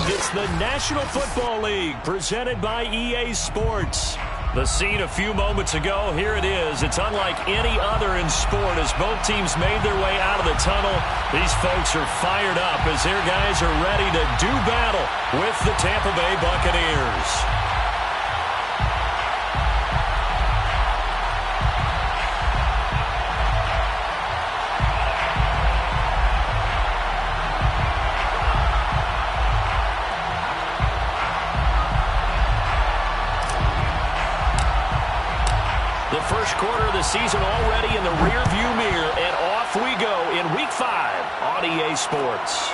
It's the National Football League presented by EA Sports. The scene a few moments ago, here it is. It's unlike any other in sport as both teams made their way out of the tunnel. These folks are fired up as their guys are ready to do battle with the Tampa Bay Buccaneers. The first quarter of the season already in the rearview mirror, and off we go in Week 5 on EA Sports.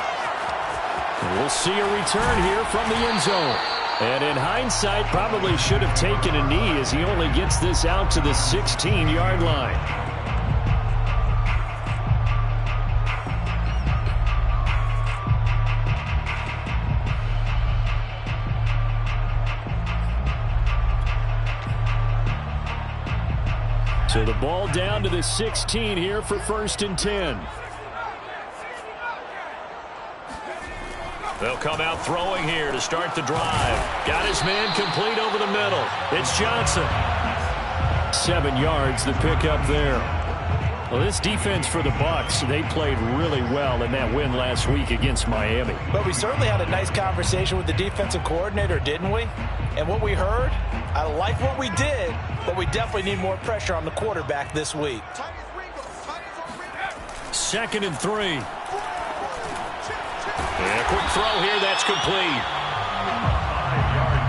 We'll see a return here from the end zone. And in hindsight, probably should have taken a knee as he only gets this out to the 16-yard line. So the ball down to the 16 here for 1st and 10. They'll come out throwing here to start the drive. Got his man complete over the middle. It's Johnson. 7 yards, the pickup there. Well, this defense for the Bucs, they played really well in that win last week against Miami. But we certainly had a nice conversation with the defensive coordinator, didn't we? And what we heard, I like what we did, but we definitely need more pressure on the quarterback this week. 2nd and 3. And a quick throw here, that's complete.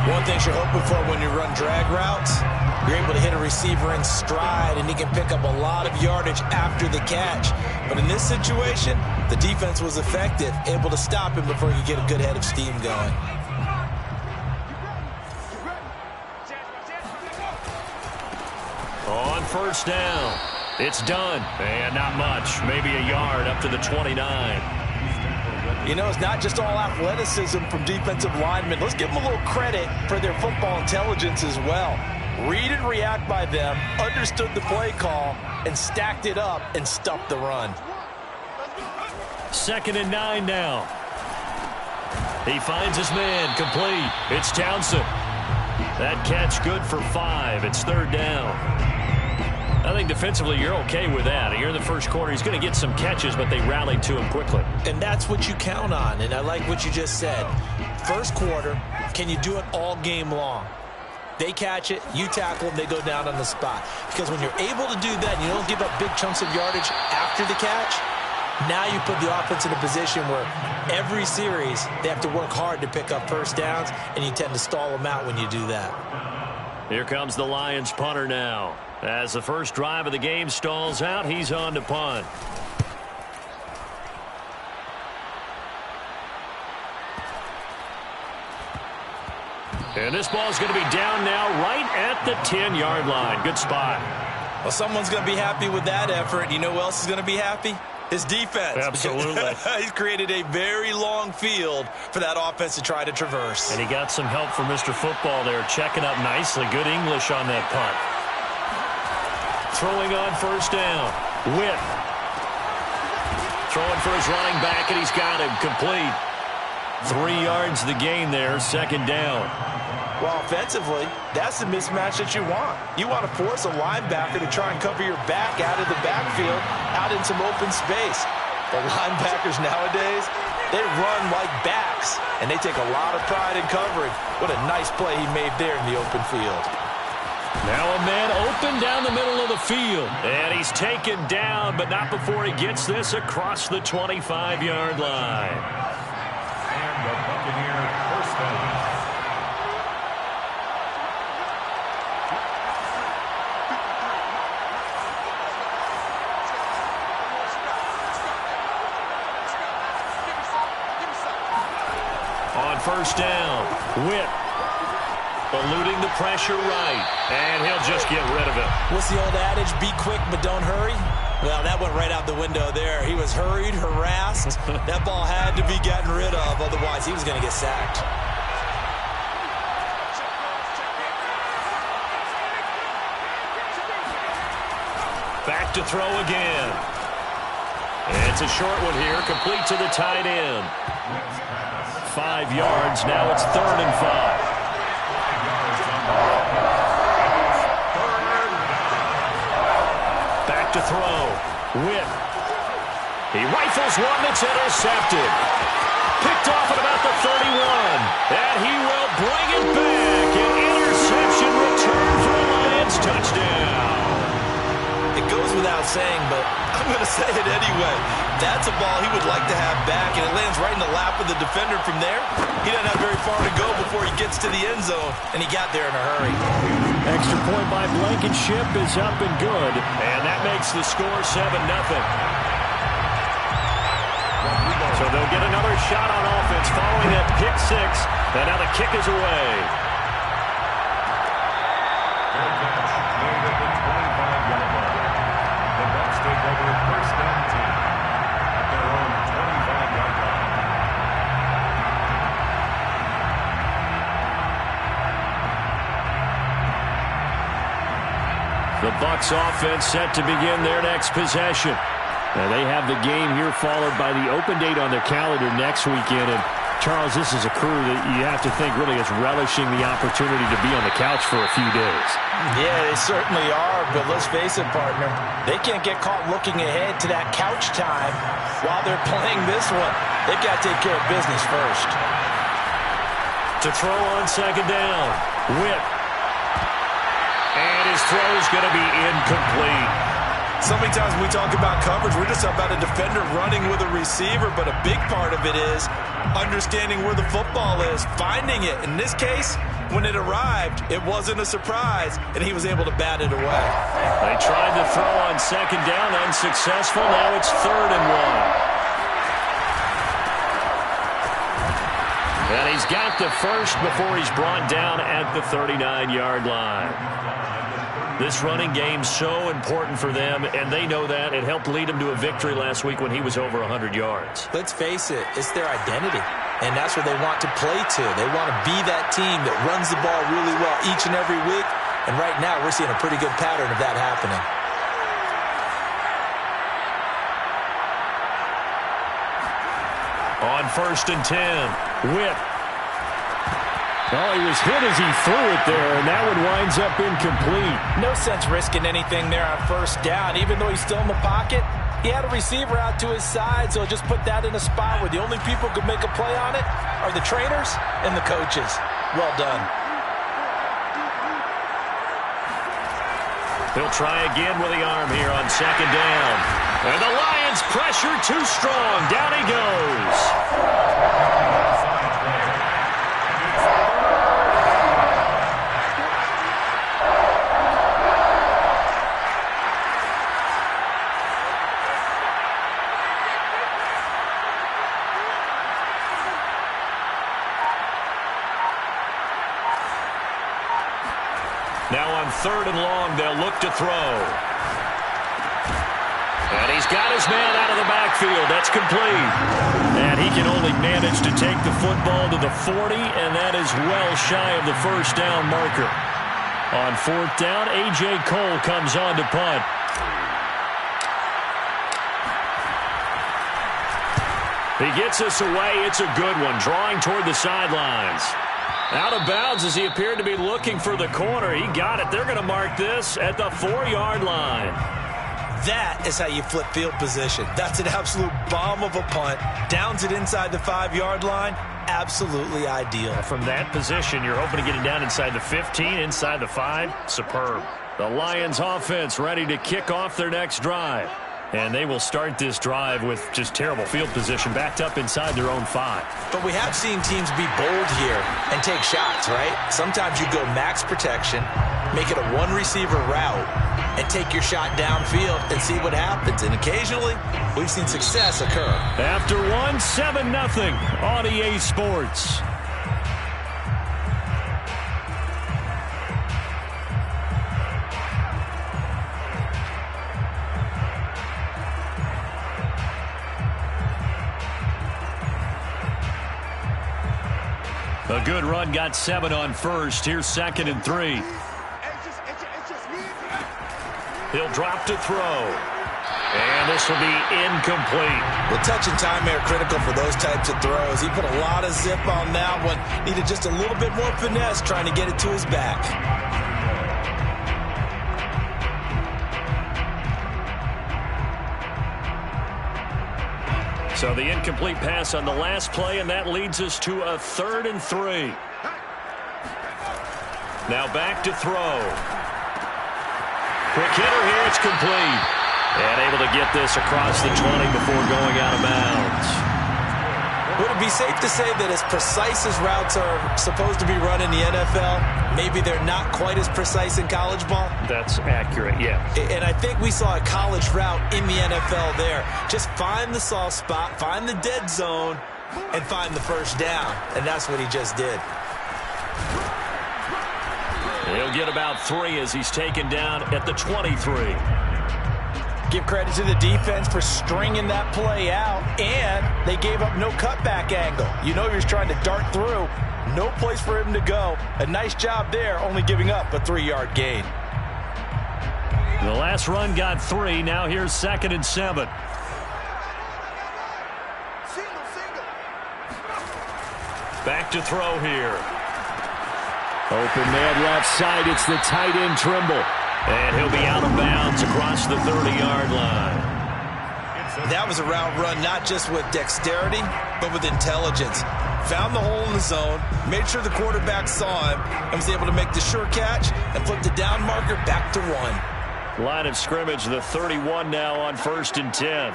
One thing you're hoping for when you run drag routes, you're able to hit a receiver in stride, and he can pick up a lot of yardage after the catch. But in this situation, the defense was effective, able to stop him before he could get a good head of steam going. On 1st down, it's done. And not much, maybe a yard up to the 29. You know, it's not just all athleticism from defensive linemen. Let's give them a little credit for their football intelligence as well. Read and react by them, understood the play call, and stacked it up and stuffed the run. 2nd and 9 now. He finds his man complete. It's Townsend. That catch good for 5. It's 3rd down. I think defensively you're okay with that. Here in the first quarter, he's going to get some catches, but they rallied to him quickly. And that's what you count on, and I like what you just said. First quarter, can you do it all game long? They catch it, you tackle them, they go down on the spot. Because when you're able to do that and you don't give up big chunks of yardage after the catch, now you put the offense in a position where every series they have to work hard to pick up first downs, and you tend to stall them out when you do that. Here comes the Lions punter now. As the first drive of the game stalls out, he's on to punt. And this ball is going to be down now right at the 10-yard line. Good spot. Well, someone's going to be happy with that effort. You know who else is going to be happy? His defense. Absolutely. He's created a very long field for that offense to try to traverse. And he got some help from Mr. Football there, checking up nicely. Good English on that punt. Throwing on 1st down. Whip. Throwing for his running back, and he's got him complete. 3 yards the gain there, 2nd down. Well, offensively, that's the mismatch that you want. You want to force a linebacker to try and cover your back out of the backfield, out in some open space. The linebackers nowadays, they run like backs, and they take a lot of pride in covering. What a nice play he made there in the open field. Now a man open down the middle of the field. And he's taken down, but not before he gets this across the 25-yard line. And the Buccaneer first down. On 1st down, Whip. Eluding the pressure right, and he'll just get rid of it. What's the old adage, be quick but don't hurry? Well, that went right out the window there. He was hurried, harassed. That ball had to be gotten rid of, otherwise he was going to get sacked. Back to throw again. It's a short one here, complete to the tight end. 5 yards. Now it's 3rd and 5. Back to throw. Whip. He rifles one that's intercepted. Picked off at about the 31. And he will bring it back. An interception return for a Lions touchdown. It goes without saying, but I'm going to say it anyway. That's a ball he would like to have back, and it lands right in the lap of the defender from there. He doesn't have very far to go before he gets to the end zone, and he got there in a hurry. Extra point by Blankenship is up and good, and that makes the score 7-0. So they'll get another shot on offense following that pick 6, and now the kick is away. Take over 1st and 10 at their own 25-yard line. The Bucs offense set to begin their next possession. Now they have the game here followed by the open date on their calendar next weekend. And Charles, this is a crew that you have to think really is relishing the opportunity to be on the couch for a few days. Yeah, they certainly are, but let's face it, partner. They can't get caught looking ahead to that couch time while they're playing this one. They've got to take care of business first. To throw on 2nd down. Whip. And his throw is going to be incomplete. So many times when we talk about coverage, we're just about a defender running with a receiver, but a big part of it is understanding where the football is, finding it. In this case, when it arrived, it wasn't a surprise, and he was able to bat it away. They tried to throw on 2nd down, unsuccessful. Now it's 3rd and 1. And he's got the first before he's brought down at the 39-yard line. This running game's so important for them, and they know that. It helped lead them to a victory last week when he was over 100 yards. Let's face it, it's their identity, and that's where they want to play to. They want to be that team that runs the ball really well each and every week, and right now we're seeing a pretty good pattern of that happening. On 1st and 10, Whip. Well, he was hit as he threw it there, and that one winds up incomplete. No sense risking anything there on 1st down. Even though he's still in the pocket, he had a receiver out to his side, so just put that in a spot where the only people who could make a play on it are the trainers and the coaches. Well done. He'll try again with the arm here on 2nd down. And the Lions pressure too strong. Down he goes. Now on 3rd and long, they'll look to throw. And he's got his man out of the backfield. That's complete. And he can only manage to take the football to the 40, and that is well shy of the 1st down marker. On 4th down, A.J. Cole comes on to punt. He gets us away. It's a good one, drawing toward the sidelines. Out of bounds as he appeared to be looking for the corner. He got it. They're going to mark this at the 4-yard line. That is how you flip field position. That's an absolute bomb of a punt. Downs it inside the 5-yard line. Absolutely ideal. From that position, you're hoping to get it down inside the 15, inside the 5. Superb. The Lions offense ready to kick off their next drive. And they will start this drive with just terrible field position, backed up inside their own 5. But we have seen teams be bold here and take shots, right? Sometimes you go max protection, make it a one-receiver route, and take your shot downfield and see what happens. And occasionally, we've seen success occur. After 1, 7-0 on EA Sports. A good run, got 7 on 1st. Here's 2nd and 3. He'll drop to throw. And this will be incomplete. Well, touch and time are critical for those types of throws. He put a lot of zip on that one. Needed just a little bit more finesse trying to get it to his back. So the incomplete pass on the last play, and that leads us to a 3rd and 3. Now back to throw. Quick hitter here, it's complete. And able to get this across the 20 before going out of bounds. Would it be safe to say that as precise as routes are supposed to be run in the NFL, maybe they're not quite as precise in college ball? That's accurate, yeah. And I think we saw a college route in the NFL there. Just find the soft spot, find the dead zone, and find the first down. And that's what he just did. He'll get about 3 as he's taken down at the 23. Give credit to the defense for stringing that play out, and they gave up no cutback angle. You know he was trying to dart through. No place for him to go. A nice job there, only giving up a 3-yard gain. The last run got 3. Now here's 2nd and 7. Back to throw here. Open man left side. It's the tight end Trimble. And he'll be out of bounds across the 30-yard line. That was a route run not just with dexterity, but with intelligence. Found the hole in the zone, made sure the quarterback saw him, and was able to make the sure catch and flip the down marker back to 1. Line of scrimmage, the 31 now on 1st and 10.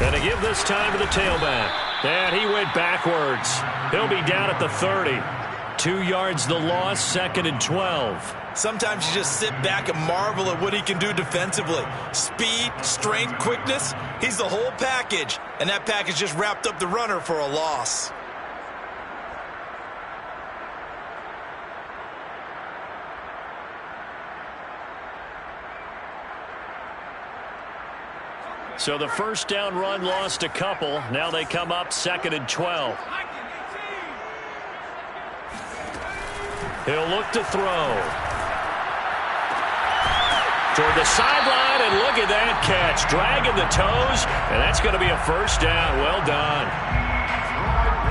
And to give this time to the tailback. And he went backwards. He'll be down at the 30. 2 yards the loss, 2nd and 12. Sometimes you just sit back and marvel at what he can do defensively. Speed, strength, quickness, he's the whole package. And that package just wrapped up the runner for a loss. So the first down run lost a couple. Now they come up 2nd and 12. He'll look to throw. Toward the sideline, and look at that catch. Dragging the toes, and that's going to be a first down. Well done.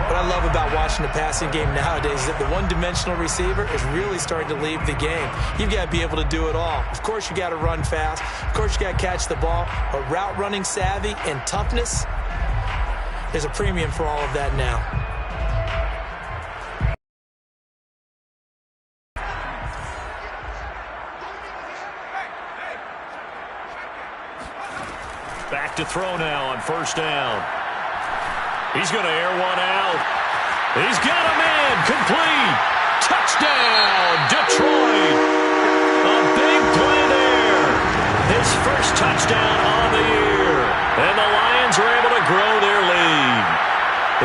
What I love about watching the passing game nowadays is that the one-dimensional receiver is really starting to leave the game. You've got to be able to do it all. Of course, you got to run fast. Of course, you got to catch the ball. But route running savvy and toughness, there's a premium for all of that now. Back to throw now on 1st down. He's going to air one out. He's got him in. Complete. Touchdown, Detroit. A big play there. His first touchdown on the year. And the Lions are able to grow their lead.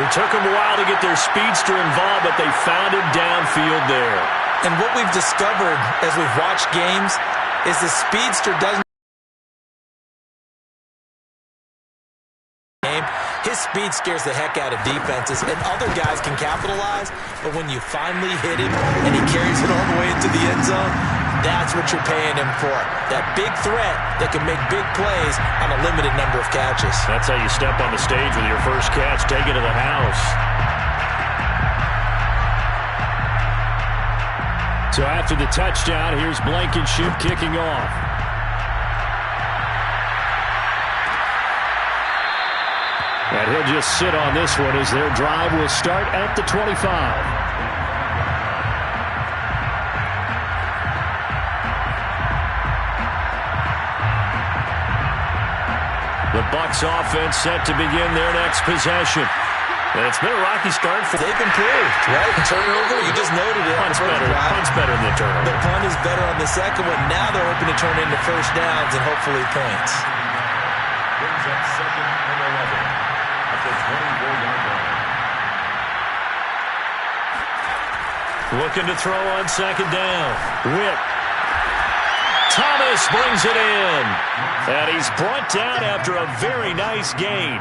It took them a while to get their speedster involved, but they found him downfield there. And what we've discovered as we've watched games is the speedster doesn't. His speed scares the heck out of defenses, and other guys can capitalize, but when you finally hit him and he carries it all the way into the end zone, that's what you're paying him for. That big threat that can make big plays on a limited number of catches. That's how you step on the stage with your first catch. Take it to the house. So after the touchdown, here's Blankenship kicking off. And he'll just sit on this one as their drive will start at the 25. The Bucs offense set to begin their next possession. And it's been a rocky start for them. They've improved, right? Turnover, you just noted it. Punt's better than the turnover. The punt is better on the second one. Now they're hoping to turn into first downs and hopefully points. Brings up 2nd and 11. At the 24-yard line. Looking to throw on 2nd down. Witt. Thomas brings it in. And he's brought down after a very nice gain.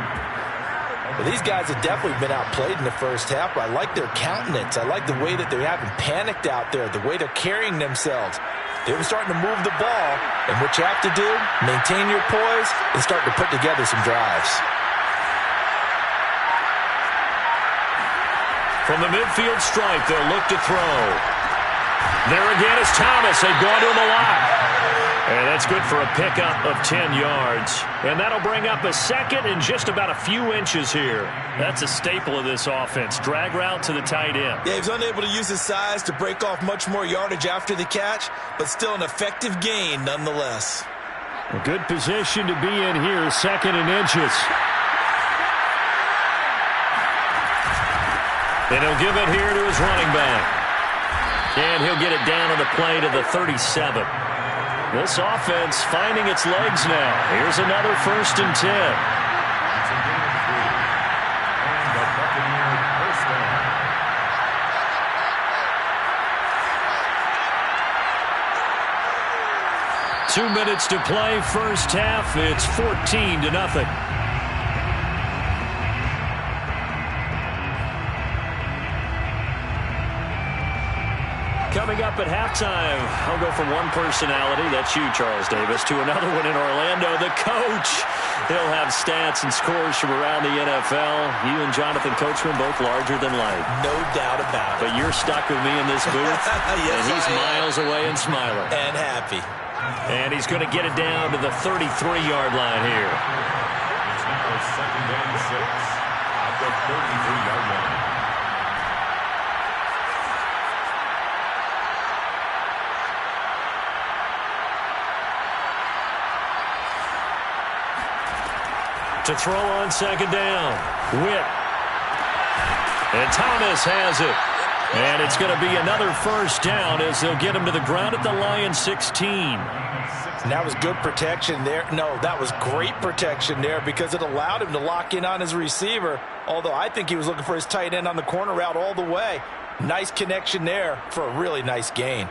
Well, these guys have definitely been outplayed in the first half. I like their countenance. I like the way that they haven't panicked out there, the way they're carrying themselves. They were starting to move the ball, and what you have to do, maintain your poise and start to put together some drives. From the midfield stripe, they'll look to throw. There again is Thomas. They've gone to him a lot. And that's good for a pickup of 10 yards. And that'll bring up a second and just about a few inches here. That's a staple of this offense. Drag route to the tight end. Yeah, he's unable to use his size to break off much more yardage after the catch, but still an effective gain nonetheless. A good position to be in here, second and inches. And he'll give it here to his running back. And he'll get it down on the play to the 37. This offense finding its legs now. Here's another 1st and 10. It's a gain of 3. And the Buccaneer first down. 2 minutes to play, first half. It's 14-0. Coming up at halftime, I'll go from one personality, that's you, Charles Davis, to another one in Orlando, the coach. He'll have stats and scores from around the NFL. You and Jonathan Coachman both larger than life. No doubt about it. But you're stuck with me in this booth, yes, and he's miles away and smiling. And happy. And he's going to get it down to the 33-yard line here. It's now 2nd and 6 at the 33-yard line. To throw on 2nd down. Witt. And Thomas has it. And it's going to be another 1st down as they'll get him to the ground at the Lions 16. And that was good protection there. No, that was great protection there because it allowed him to lock in on his receiver. Although I think he was looking for his tight end on the corner route all the way. Nice connection there for a really nice gain.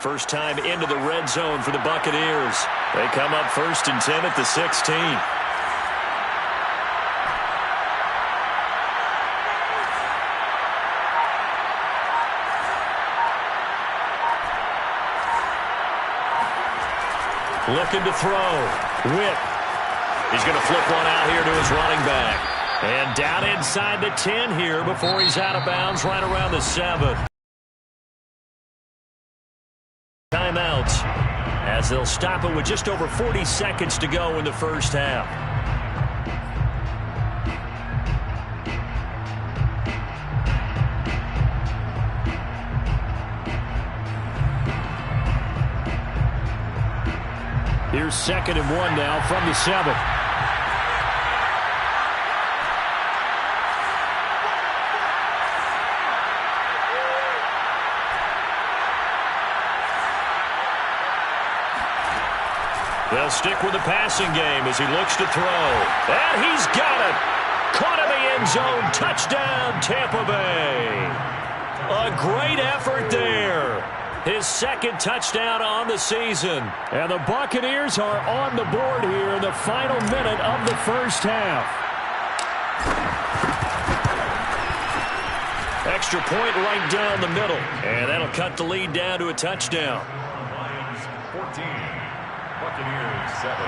First time into the red zone for the Buccaneers. They come up 1st and 10 at the 16. Looking to throw. Witt. He's going to flip one out here to his running back. And down inside the 10 here before he's out of bounds right around the 7. Timeouts as they'll stop it with just over 40 seconds to go in the first half. Here's 2nd and 1 now from the 7. They'll stick with the passing game as he looks to throw. And he's got it. Caught in the end zone. Touchdown, Tampa Bay. A great effort there. His 2nd touchdown on the season. And the Buccaneers are on the board here in the final minute of the first half. Extra point right down the middle. And that'll cut the lead down to a touchdown. Lions 14. Buccaneers 7.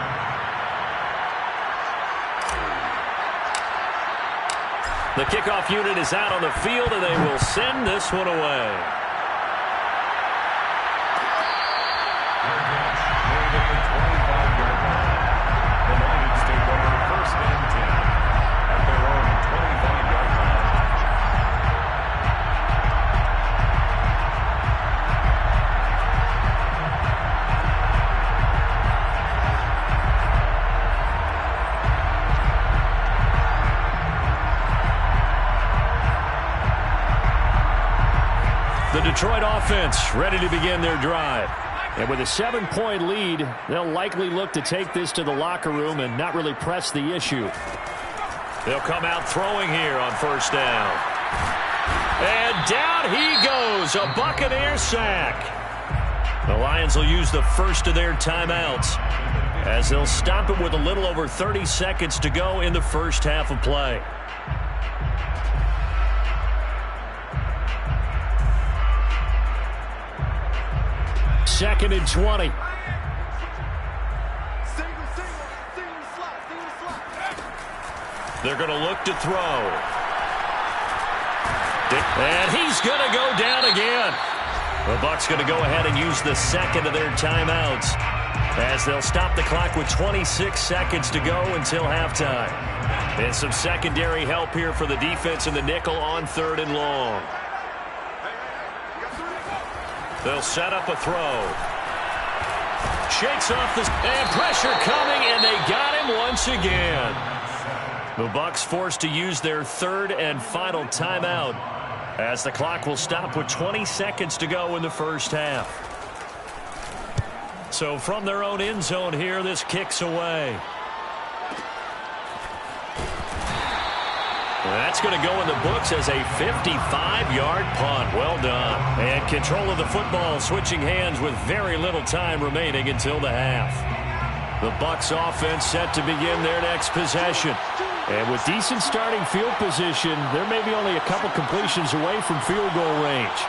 The kickoff unit is out on the field, and they will send this one away. Made at the 25-yard line. The Lions take over 1st and 10 at their own 25-yard line. The Detroit offense ready to begin their drive. And with a 7-point lead, they'll likely look to take this to the locker room and not really press the issue. They'll come out throwing here on 1st down. And down he goes, a Buccaneer sack. The Lions will use the first of their timeouts as they'll stop it with a little over 30 seconds to go in the first half of play. 2nd and 20. They're going to look to throw. And he's going to go down again. The Bucs going to go ahead and use the second of their timeouts as they'll stop the clock with 26 seconds to go until halftime. And some secondary help here for the defense in the nickel on 3rd and long. They'll set up a throw. Shakes off the... And pressure coming, and they got him once again. The Bucs forced to use their 3rd and final timeout as the clock will stop with 20 seconds to go in the first half. So from their own end zone here, this kicks away. That's going to go in the books as a 55-yard punt. Well done. And control of the football switching hands with very little time remaining until the half. The Bucs offense set to begin their next possession. And with decent starting field position, they're maybe only a couple completions away from field goal range.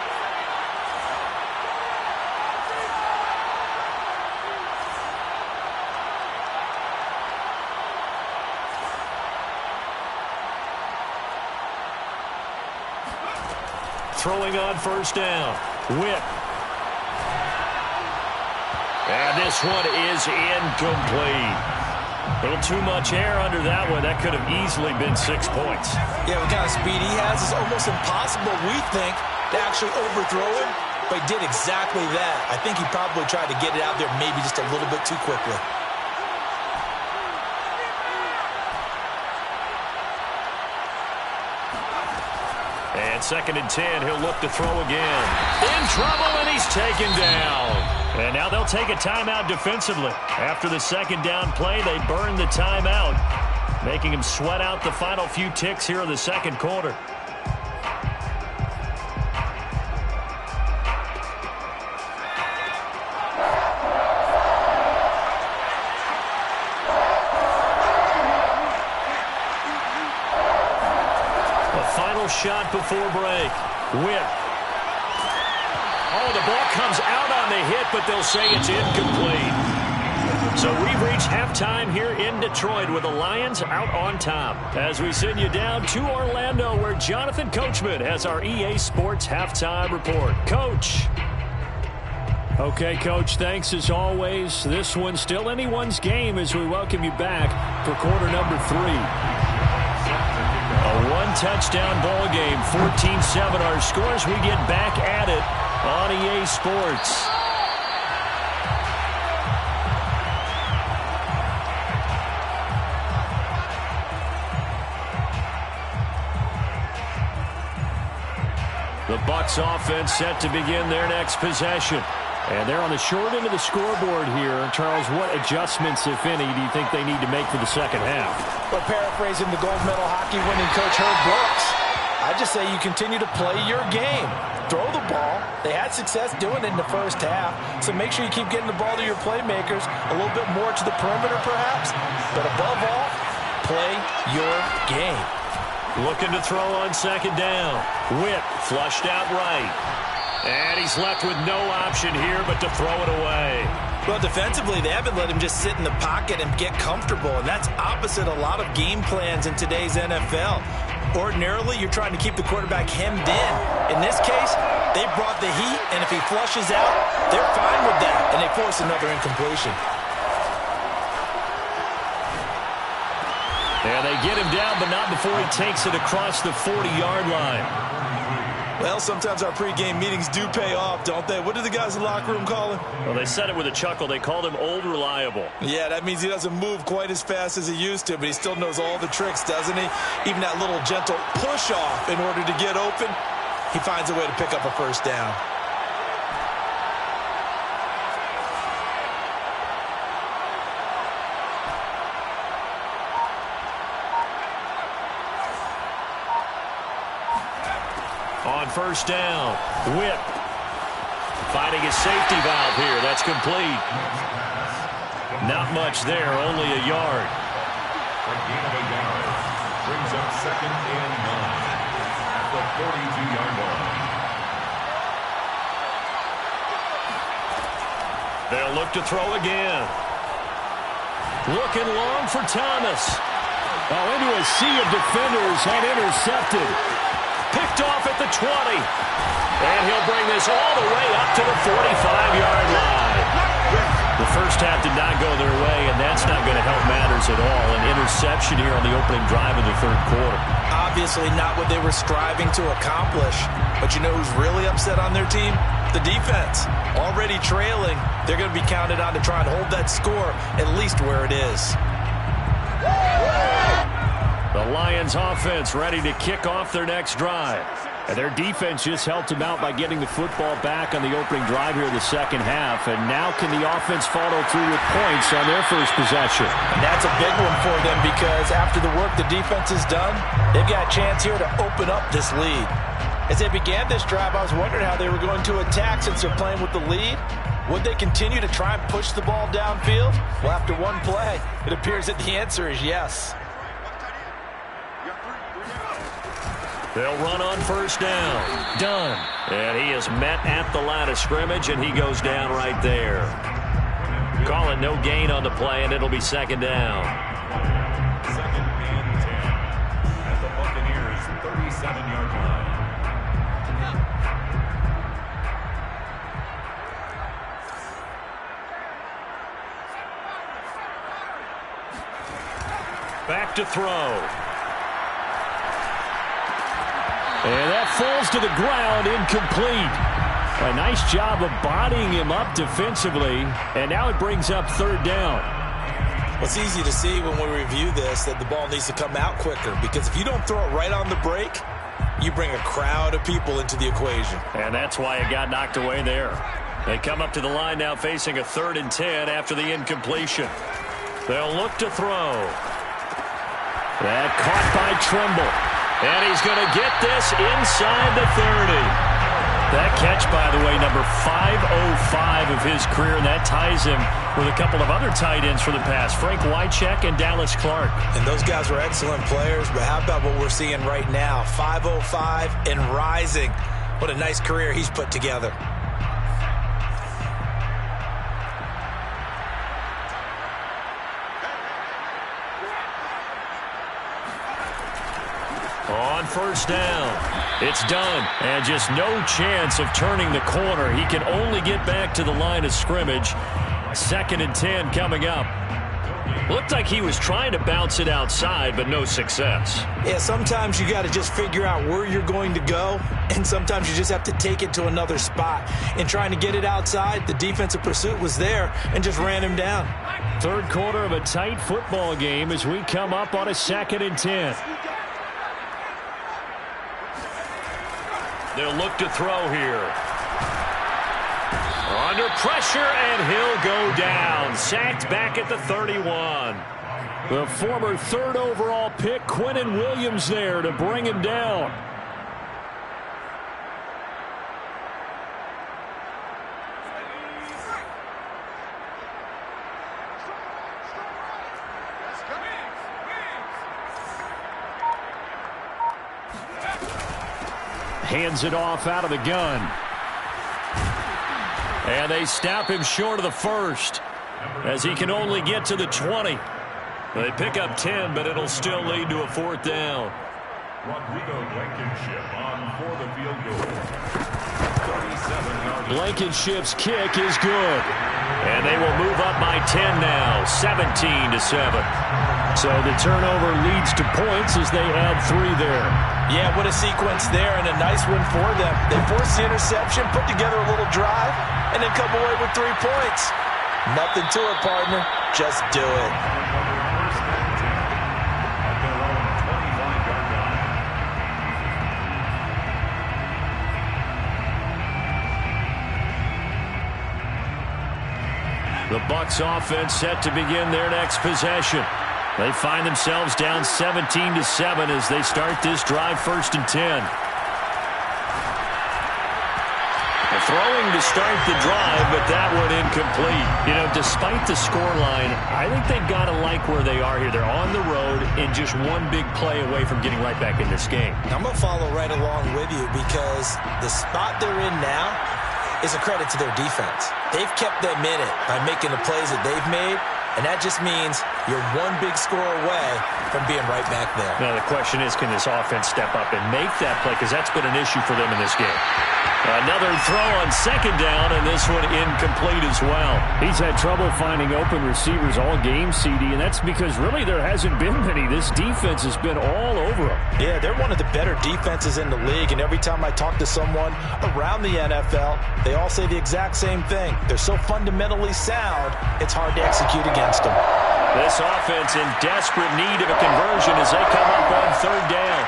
Throwing on 1st down. Whip. And this one is incomplete. A little too much air under that one. That could have easily been 6 points. Yeah, what kind of speed he has is almost impossible, we think, to actually overthrow him. But he did exactly that. I think he probably tried to get it out there maybe just a little bit too quickly. And 2nd and 10, he'll look to throw again. In trouble, and he's taken down. And now they'll take a timeout defensively. After the 2nd down play, they burn the timeout, making him sweat out the final few ticks here in the 2nd quarter. Shot before break. Whip. Oh, the ball comes out on the hit, but they'll say it's incomplete. So we've reached halftime here in Detroit with the Lions out on top. As we send you down to Orlando, where Jonathan Coachman has our EA Sports halftime report. Coach. Okay, Coach, thanks as always. This one's still anyone's game as we welcome you back for quarter number 3. A one-touchdown ball game, 14-7 our scores. We get back at it on EA Sports. The Bucs offense set to begin their next possession. And they're on the short end of the scoreboard here. Charles, what adjustments, if any, do you think they need to make for the second half? Well, paraphrasing the gold medal hockey winning coach Herb Brooks, I just say you continue to play your game. Throw the ball. They had success doing it in the first half, so make sure you keep getting the ball to your playmakers, a little bit more to the perimeter perhaps, but above all, play your game. Looking to throw on 2nd down. Whip flushed out right. And he's left with no option here but to throw it away. Well, defensively, they haven't let him just sit in the pocket and get comfortable, and that's opposite a lot of game plans in today's NFL. Ordinarily, you're trying to keep the quarterback hemmed in. In this case, they brought the heat, and if he flushes out, they're fine with that, and they force another incompletion. And they get him down, but not before he takes it across the 40-yard line. Well, sometimes our pregame meetings do pay off, don't they? What do the guys in the locker room call him? Well, they said it with a chuckle. They called him Old Reliable. Yeah, that means he doesn't move quite as fast as he used to, but he still knows all the tricks, doesn't he? Even that little gentle push-off in order to get open, he finds a way to pick up a first down. On 1st down, Whip finding his safety valve here. That's complete. Not much there, only a yard. A gain of a yard brings up 2nd and 9 at the 42-yard line. They'll look to throw again. Looking long for Thomas. Oh, into a sea of defenders and intercepted. Picked off at the 20. And he'll bring this all the way up to the 45-yard line. The first half did not go their way, and that's not going to help matters at all. An interception here on the opening drive of the third quarter. Obviously not what they were striving to accomplish. But you know who's really upset on their team? The defense. Already trailing, they're going to be counted on to try and hold that score at least where it is. The Lions offense ready to kick off their next drive. And their defense just helped them out by getting the football back on the opening drive here in the second half. And now can the offense follow through with points on their first possession? And that's a big one for them because after the work the defense has done, they've got a chance here to open up this lead. As they began this drive, I was wondering how they were going to attack since they're playing with the lead. Would they continue to try and push the ball downfield? Well, after one play, it appears that the answer is yes. They'll run on first down. Done. And he is met at the line of scrimmage, and he goes down right there. Call it no gain on the play, and it'll be second down. Second and 10 at the Buccaneers' 37-yard line. Back to throw. And that falls to the ground, incomplete. A nice job of bodying him up defensively, and now it brings up third down. Well, it's easy to see when we review this that the ball needs to come out quicker because if you don't throw it right on the break, you bring a crowd of people into the equation. And that's why it got knocked away there. They come up to the line now facing a 3rd and 10 after the incompletion. They'll look to throw. That caught by Trimble. And he's going to get this inside the 30. That catch, by the way, number 505 of his career, and that ties him with a couple of other tight ends for the past, Frank Wycheck and Dallas Clark. And those guys were excellent players, but how about what we're seeing right now? 505 and rising. What a nice career he's put together. On first down, it's done, and just no chance of turning the corner. He can only get back to the line of scrimmage. 2nd and 10 coming up. Looked like he was trying to bounce it outside, but no success. Yeah, sometimes you got to just figure out where you're going to go, and sometimes you just have to take it to another spot. In trying to get it outside, the defensive pursuit was there and just ran him down. Third quarter of a tight football game as we come up on a 2nd and 10. They'll look to throw here. Under pressure, and he'll go down. Sacked back at the 31. The former 3rd overall pick, Quinnen Williams, there to bring him down. Hands it off out of the gun. And they stop him short of the 1st as he can only get to the 20. They pick up 10, but it'll still lead to a 4th down. Rodrigo Blankenship on for the field goal. 37-yard. Blankenship's kick is good. And they will move up by 10 now, 17-7. So the turnover leads to points as they add 3 there. Yeah, what a sequence there, and a nice one for them. They forced the interception, put together a little drive, and then come away with 3 points. Nothing to it, partner. Just do it. First and 10 at their own 25-yard line. The Bucs offense set to begin their next possession. They find themselves down 17-7 as they start this drive, 1st and 10. Throwing to start the drive, but that one incomplete. You know, despite the scoreline, I think they've got to like where they are here. They're on the road and just one big play away from getting right back in this game. I'm going to follow right along with you because the spot they're in now is a credit to their defense. They've kept them in it by making the plays that they've made, and that just means you're one big score away from being right back there. Now the question is, can this offense step up and make that play? Because that's been an issue for them in this game. Another throw on second down, and this one incomplete as well. He's had trouble finding open receivers all game, CD, and that's because really there hasn't been many. This defense has been all over them. Yeah, they're one of the better defenses in the league, and every time I talk to someone around the NFL, they all say the exact same thing. They're so fundamentally sound, it's hard to execute against them. This offense in desperate need of a conversion as they come up on third down.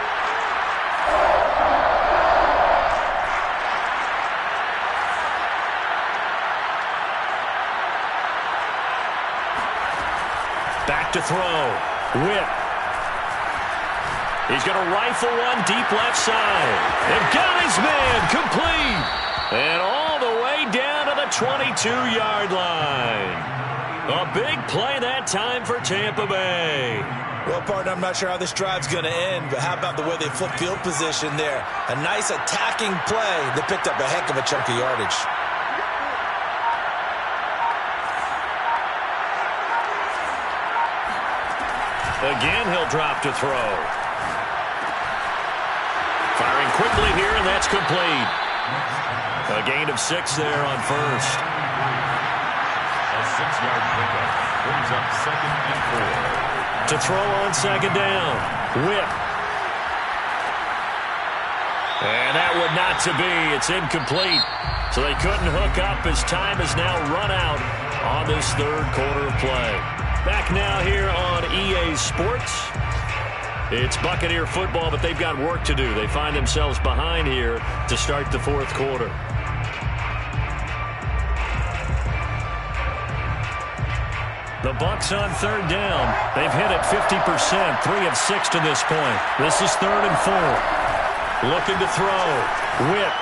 Back to throw. Whip. He's going to rifle one deep left side. And got his man complete. And all the way down to the 22-yard line. A big play that time for Tampa Bay. Well, partner, I'm not sure how this drive's going to end, but how about the way they flip field position there? A nice attacking play that picked up a heck of a chunk of yardage. Again, he'll drop to throw. Firing quickly here, and that's complete. A gain of 6 there on first. A 6-yard pickup brings up 2nd and 4. To throw on second down. Whip. And that would not to be. It's incomplete. So they couldn't hook up as time has now run out on this third quarter of play. Back now here on EA Sports. It's Buccaneer football, but they've got work to do. They find themselves behind here to start the fourth quarter. The Bucs on third down. They've hit it 50%, 3 of 6 to this point. This is 3rd and 4. Looking to throw. Whip.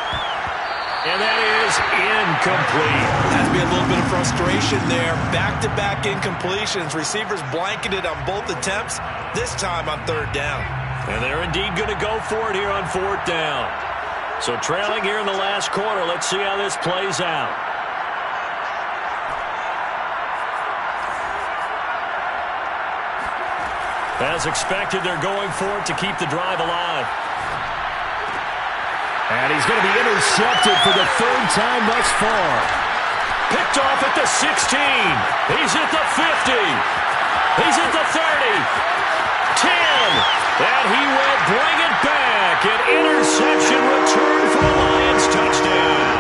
And that is incomplete. Has to be a little bit of frustration there. Back-to-back incompletions. Receivers blanketed on both attempts, this time on third down. And they're indeed going to go for it here on 4th down. So trailing here in the last quarter. Let's see how this plays out. As expected, they're going for it to keep the drive alive. And he's going to be intercepted for the 3rd time thus far. Picked off at the 16. He's at the 50. He's at the 30. 10. And he will bring it back. An interception return for the Lions touchdown.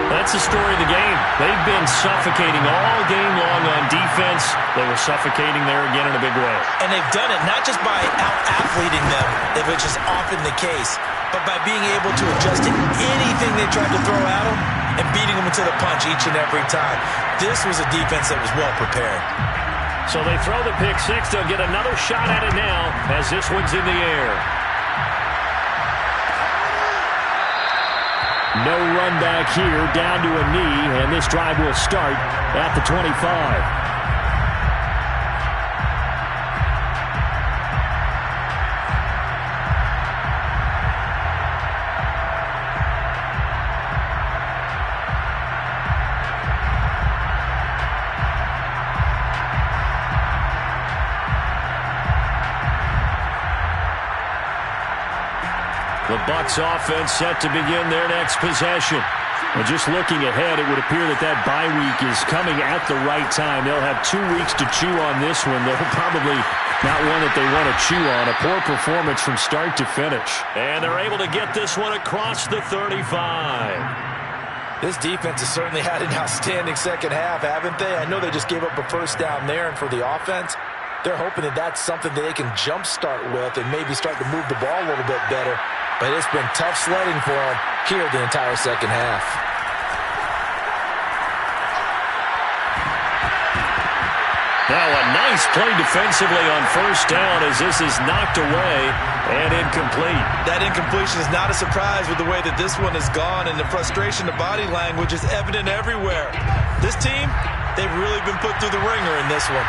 That's the story of the game. They've been suffocating all game long on defense. They were suffocating there again in a big way. And they've done it not just by out-athleting them, which is often the case, but by being able to adjust to anything they tried to throw at them and beating them to the punch each and every time. This was a defense that was well prepared. So they throw the pick six. They'll get another shot at it now as this one's in the air. No run back here, down to a knee, and this drive will start at the 25. The Bucs offense set to begin their next possession. Well, just looking ahead, it would appear that that bye week is coming at the right time. They'll have 2 weeks to chew on this one. They'll probably not one that they want to chew on. A poor performance from start to finish. And they're able to get this one across the 35. This defense has certainly had an outstanding second half, haven't they? I know they just gave up a first down there, and for the offense, they're hoping that that's something that they can jumpstart with and maybe start to move the ball a little bit better. But it's been tough sledding for them here the entire second half. Now a nice play defensively on first down as this is knocked away and incomplete. That incompletion is not a surprise with the way that this one has gone, and the frustration, the body language is evident everywhere. This team, they've really been put through the ringer in this one.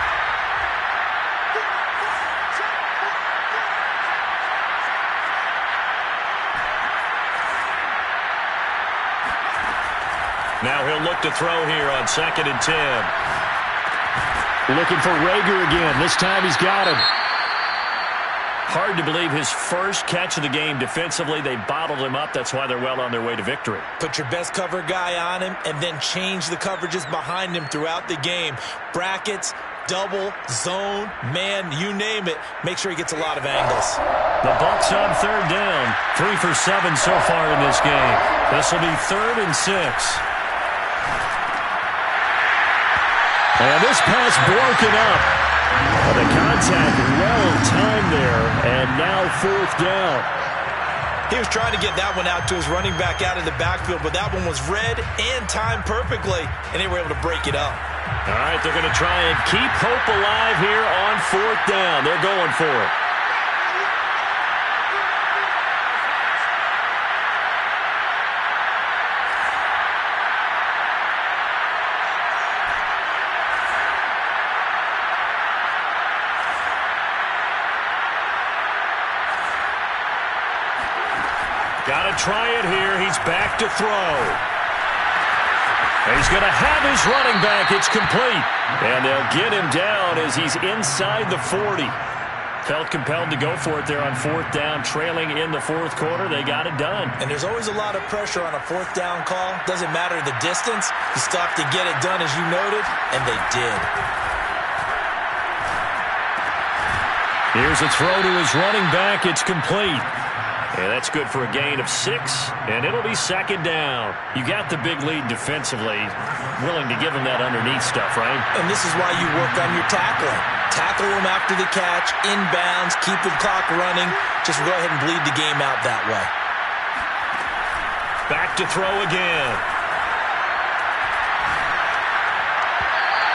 Now he'll look to throw here on 2nd and 10. Looking for Rager again. This time he's got him. Hard to believe his first catch of the game defensively. They bottled him up. That's why they're well on their way to victory. Put your best cover guy on him and then change the coverages behind him throughout the game. Brackets, double, zone, man, you name it. Make sure he gets a lot of angles. The Bucs on 3rd down. 3 for 7 so far in this game. This will be 3rd and 6. And this pass broken up. The contact well timed there, and now 4th down. He was trying to get that one out to his running back out of the backfield, but that one was read and timed perfectly, and they were able to break it up. All right, they're going to try and keep hope alive here on 4th down. They're going for it. Got to try it here. He's back to throw. He's going to have his running back. It's complete. And they'll get him down as he's inside the 40. Felt compelled to go for it there on 4th down, trailing in the 4th quarter. They got it done. And there's always a lot of pressure on a 4th down call. Doesn't matter the distance. You still have to get it done, as you noted, and they did. Here's a throw to his running back. It's complete. And that's good for a gain of 6, and it'll be 2nd down. You got the big lead defensively, willing to give him that underneath stuff, right? And this is why you work on your tackling. Tackle him after the catch, inbounds, keep the clock running. Just go ahead and bleed the game out that way. Back to throw again.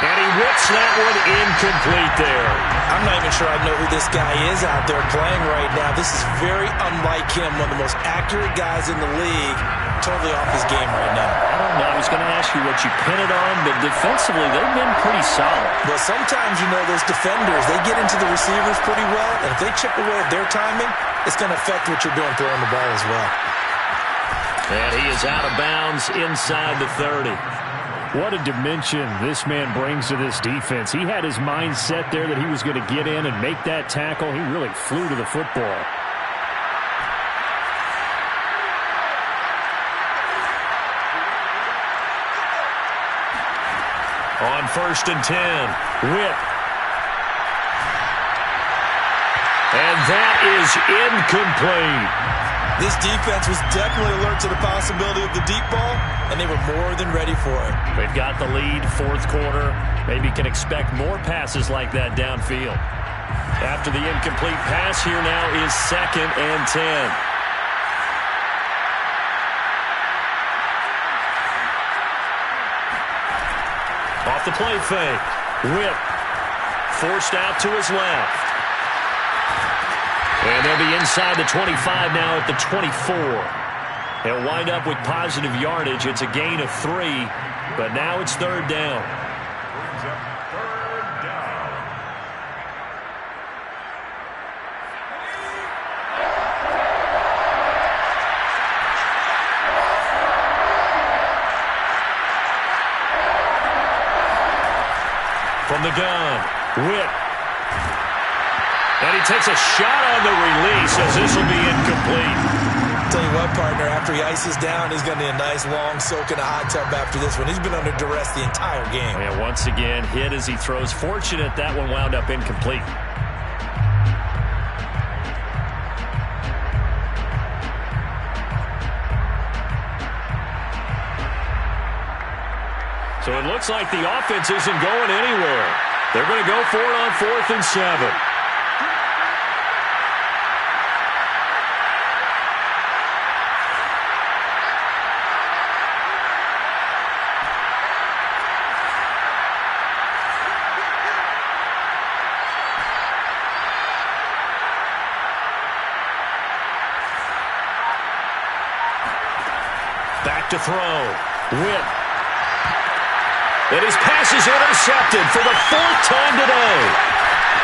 And he whips that one incomplete there. I'm not even sure I know who this guy is out there playing right now. This is very unlike him, one of the most accurate guys in the league. Totally off his game right now. I don't know. I was going to ask you what you pin it on, but defensively, they've been pretty solid. Well, sometimes, you know, those defenders, they get into the receivers pretty well, and if they chip away at their timing, it's going to affect what you're doing throwing the ball as well. And he is out of bounds inside the 30. What a dimension this man brings to this defense. He had his mind set there that he was going to get in and make that tackle. He really flew to the football. On 1st and 10, Whip. And that is incomplete. This defense was definitely alert to the possibility of the deep ball, and they were more than ready for it. They've got the lead, 4th quarter. Maybe can expect more passes like that downfield. After the incomplete pass, here now is 2nd and 10. Off the play fake. Whip. Forced out to his left. And they'll be inside the 25 now at the 24. He'll wind up with positive yardage. It's a gain of 3, but now it's 3rd down. Brings up 3rd down. From the gun, Whip. And he takes a shot on the release as this will be incomplete. Tell you what, partner, after he ices down, he's going to need a nice long soak in a hot tub after this one. He's been under duress the entire game. And once again, hit as he throws. Fortunate that one wound up incomplete. So it looks like the offense isn't going anywhere. They're going to go for it on 4th and 7. Back to throw. Whip. And his pass is intercepted for the 4th time today.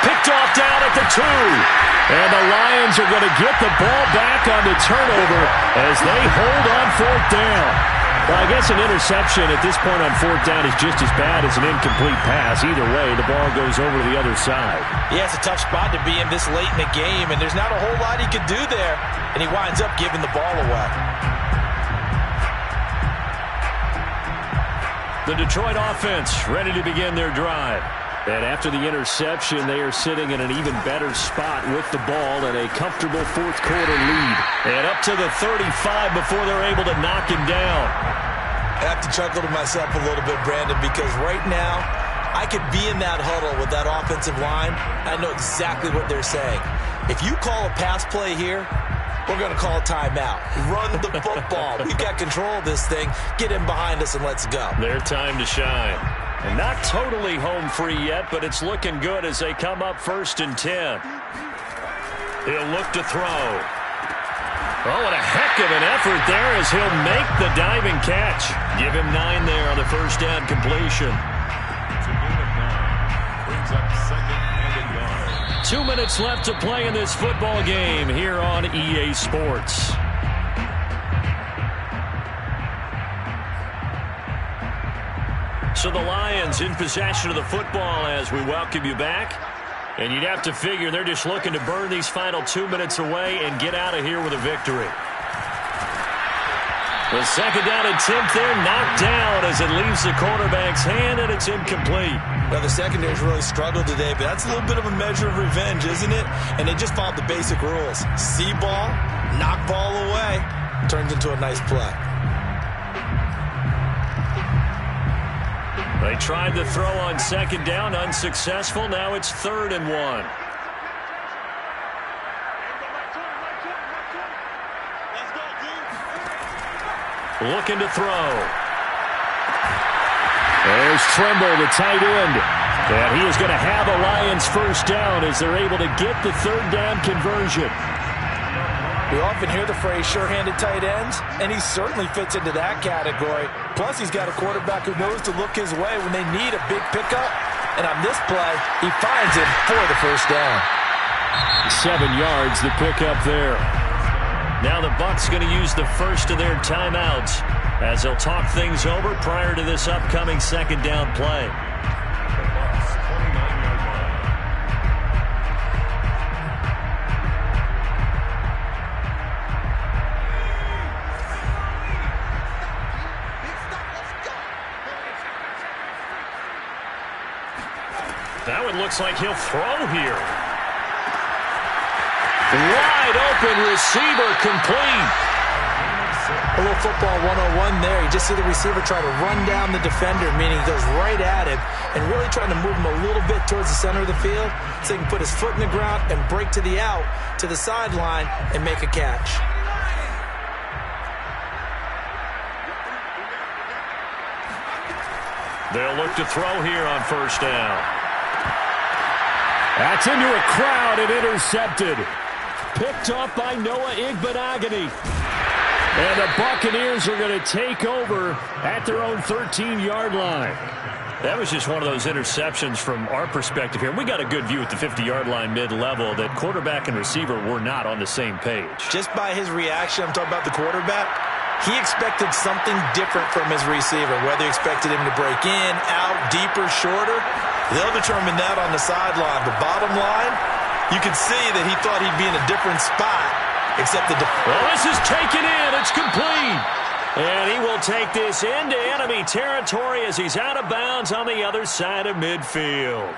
Picked off down at the 2. And the Lions are going to get the ball back on the turnover as they hold on 4th down. Well, I guess an interception at this point on fourth down is just as bad as an incomplete pass. Either way, the ball goes over to the other side. Yeah, it's a tough spot to be in this late in the game, and there's not a whole lot he could do there, and he winds up giving the ball away. The Detroit offense ready to begin their drive. And after the interception, they are sitting in an even better spot with the ball and a comfortable fourth quarter lead. And up to the 35 before they're able to knock him down. I have to chuckle to myself a little bit, Brandon, because right now I could be in that huddle with that offensive line. I know exactly what they're saying. If you call a pass play here, we're going to call a timeout. Run the football. We've got control of this thing. Get in behind us and let's go. Their time to shine. And not totally home free yet, but it's looking good as they come up 1st and 10. He'll look to throw. Oh, what a heck of an effort there as he'll make the diving catch. Give him 9 there on the first down completion. It's a gain of 9. Brings up 2nd and a yard. 2 minutes left to play in this football game here on EA Sports. So the Lions in possession of the football as we welcome you back. And you'd have to figure they're just looking to burn these final 2 minutes away and get out of here with a victory. The 2nd down attempt there knocked down as it leaves the quarterback's hand, and it's incomplete. Well, the secondary's really struggled today, but that's a little bit of a measure of revenge, isn't it? And they just followed the basic rules. See ball, knock ball away, turns into a nice play. They tried to throw on 2nd down, unsuccessful. Now it's 3rd and 1. Looking to throw. There's Tremble, the tight end. And he is going to have a Lions first down as they're able to get the 3rd down conversion. We often hear the phrase sure-handed tight ends, and he certainly fits into that category. Plus, he's got a quarterback who knows to look his way when they need a big pickup. And on this play, he finds him for the first down. 7 yards, the pickup there. Now the Bucs going to use the first of their timeouts as they'll talk things over prior to this upcoming 2nd down play. The Bucs 29-yard line. Now it looks like he'll throw here. Wide open receiver complete. A little football 101 there. You just see the receiver try to run down the defender, meaning he goes right at him and really trying to move him a little bit towards the center of the field so he can put his foot in the ground and break to the out, to the sideline, and make a catch. They'll look to throw here on 1st down. That's into a crowd and intercepted. Picked up by Noah Igbenogany. And the Buccaneers are going to take over at their own 13-yard line. That was just one of those interceptions from our perspective here. We got a good view at the 50-yard line mid-level that quarterback and receiver were not on the same page. Just by his reaction, I'm talking about the quarterback, he expected something different from his receiver, whether he expected him to break in, out, deeper, shorter. They'll determine that on the sideline. But bottom line, you can see that he thought he'd be in a different spot, except the well, this is taken in. It's complete. And he will take this into enemy territory as he's out of bounds on the other side of midfield.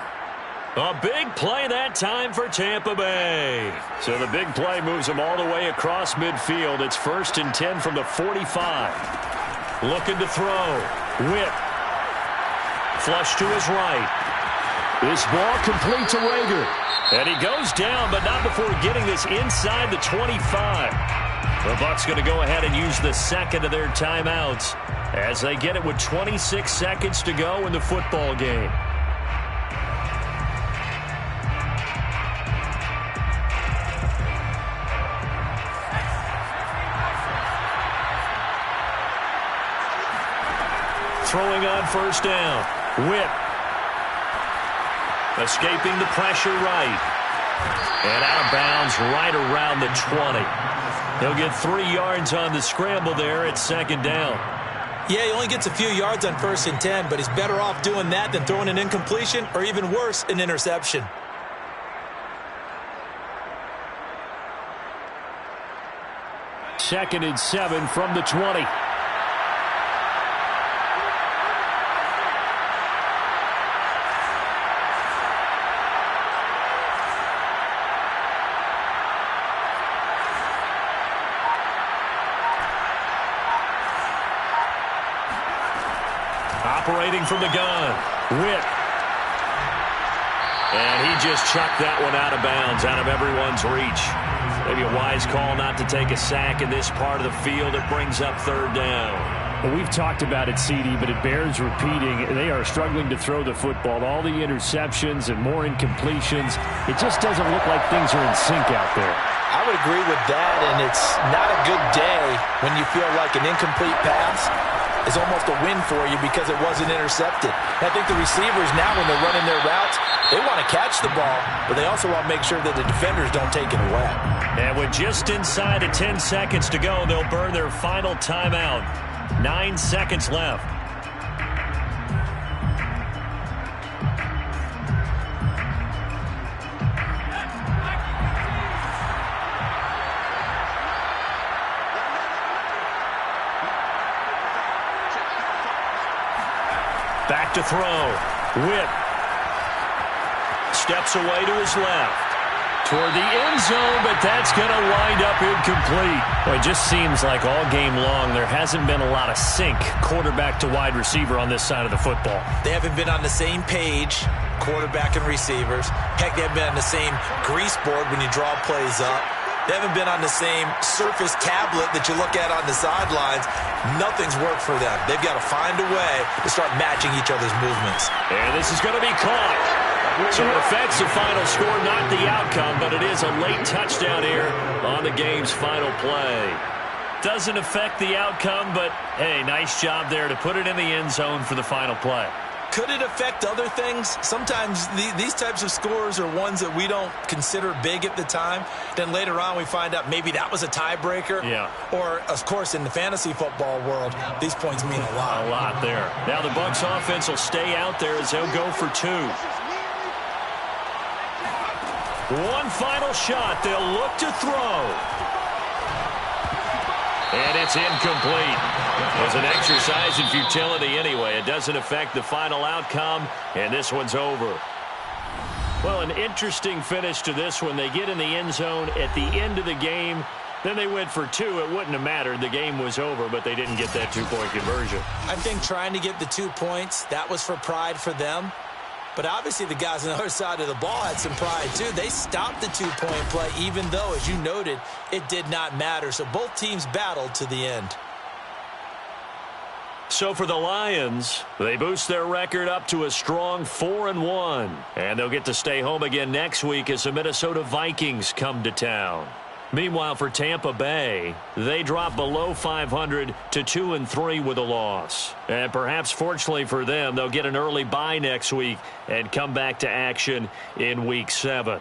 A big play that time for Tampa Bay. So the big play moves them all the way across midfield. It's 1st and 10 from the 45. Looking to throw. Whip. Flush to his right. This ball complete to Rager. And he goes down, but not before getting this inside the 25. The Bucs going to go ahead and use the 2nd of their timeouts as they get it with 26 seconds to go in the football game. Throwing on 1st down. Whip. Escaping the pressure right. And out of bounds right around the 20. He'll get 3 yards on the scramble there at 2nd down. Yeah, he only gets a few yards on 1st and 10, but he's better off doing that than throwing an incompletion or even worse, an interception. Second and 7 from the 20. Operating from the gun, Witt. And he just chucked that one out of bounds, out of everyone's reach. Maybe a wise call not to take a sack in this part of the field. It brings up 3rd down. Well, we've talked about it, CD, but it bears repeating. They are struggling to throw the football. All the interceptions and more incompletions. It just doesn't look like things are in sync out there. I would agree with that, and it's not a good day when you feel like an incomplete pass is almost a win for you because it wasn't intercepted. I think the receivers now, when they're running their routes, they want to catch the ball, but they also want to make sure that the defenders don't take it away. And with just inside of 10 seconds to go, they'll burn their final timeout. 9 seconds left. Back to throw. Witt steps away to his left. Toward the end zone, but that's going to wind up incomplete. Well, it just seems like all game long there hasn't been a lot of sync quarterback to wide receiver on this side of the football. They haven't been on the same page, quarterback and receivers. Heck, they haven't been on the same grease board when you draw plays up. They haven't been on the same surface tablet that you look at on the sidelines. Nothing's worked for them. They've got to find a way to start matching each other's movements. And this is going to be caught. So it affects the final score, not the outcome, but it is a late touchdown here on the game's final play. Doesn't affect the outcome, but, hey, nice job there to put it in the end zone for the final play. Could it affect other things? Sometimes these types of scores are ones that we don't consider big at the time. Then later on we find out maybe that was a tiebreaker. Yeah. Or, of course, in the fantasy football world, these points mean a lot. A lot there. Now the Bucs offense will stay out there as they'll go for 2. One final shot. They'll look to throw. And it's incomplete. It was an exercise in futility anyway. It doesn't affect the final outcome, and this one's over. Well, an interesting finish to this one. They get in the end zone at the end of the game. Then they went for 2. It wouldn't have mattered. The game was over, but they didn't get that 2-point conversion. I think trying to get the 2 points, that was for pride for them. But obviously the guys on the other side of the ball had some pride too. They stopped the 2-point play even though, as you noted, it did not matter. So both teams battled to the end. So for the Lions, they boost their record up to a strong 4-1. And they'll get to stay home again next week as the Minnesota Vikings come to town. Meanwhile, for Tampa Bay, they drop below 500 to 2-3 with a loss. And perhaps fortunately for them, they'll get an early bye next week and come back to action in Week 7.